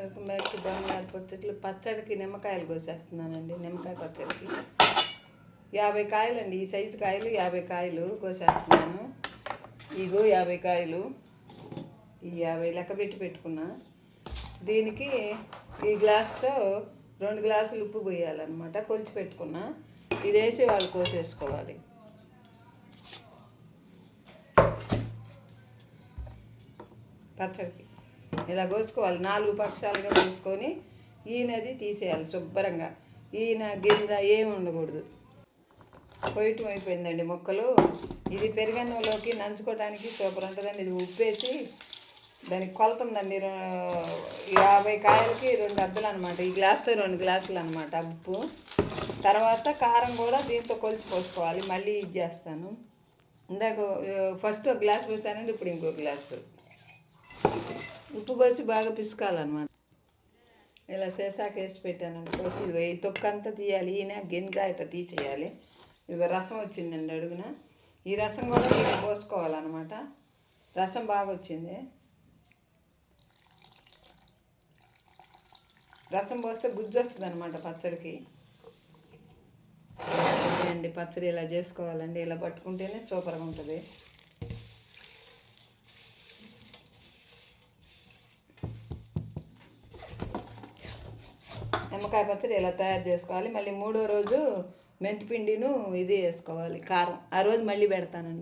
Welcome back to బంగారు పచ్చట్లు. పచ్చడికి నిమ్మకాయలు కోసేస్తున్నానండి. నిమ్మకాయ పచ్చడికి 50 కాయలండి. ఈ సైజు కాయలు 50 కాయలు కోసేస్తున్నాను. ఇగో 50 కాయలు, ఈ 50 లెక్క పెట్టుకున్నా. దీనికి ఈ గ్లాస్తో 2 గ్లాసులు ఉప్పు పోయాలన్నమాట. కొలిచి పెట్టుకున్నా. ఇది వేసి వాళ్ళు కోసేసుకోవాలి. పచ్చడికి ఇలా కోసుకోవాలి. 4 పక్షాలుగా వేసుకొని ఈయనది తీసేయాలి శుభ్రంగా. ఈయన గింజ ఏమి ఉండకూడదు. కొయ్యటం అయిపోయిందండి ముక్కలు. ఇది పెరుగన్నంలోకి నంచుకోవడానికి సూపర్ ఉంటుందండి. ఇది ఉప్పేసి దానికి కొలుతుందండి. 50 కాయలకి 2 అద్దలు అనమాట. ఈ గ్లాస్తో 2 గ్లాసులు అనమాట ఉప్పు. తర్వాత కారం కూడా దీంతో కొలిచి పోసుకోవాలి. మళ్ళీ ఇది చేస్తాను. ఇందాక ఫస్ట్ ఒక గ్లాస్ పోసానండి, ఇప్పుడు ఇంకో గ్లాసు ఉప్పు పోసి బాగా పిసుకాలన్నమాట. ఇలా సీసాకి వేసి పెట్టానండి. పోసి ఇదిగో ఈ తొక్కు అంతా తీయాలి. ఈయన గింజ ఇట్లా తీసేయాలి. ఇదిగో రసం వచ్చిందండి అడుగున. ఈ రసం కూడా దీన్ని పోసుకోవాలన్నమాట. రసం బాగా వచ్చింది. రసం పోస్తే గుజ్జు వస్తుంది అనమాట పచ్చడికి. అండి పచ్చడి ఇలా చేసుకోవాలండి. ఇలా పట్టుకుంటేనే సూపర్గా ఉంటుంది. నిమ్మకాయ పచ్చడి ఇలా తయారు చేసుకోవాలి. మళ్ళీ 3వ రోజు మెంతిపిండిను ఇది వేసుకోవాలి, కారం. ఆ రోజు మళ్ళీ పెడతానండి.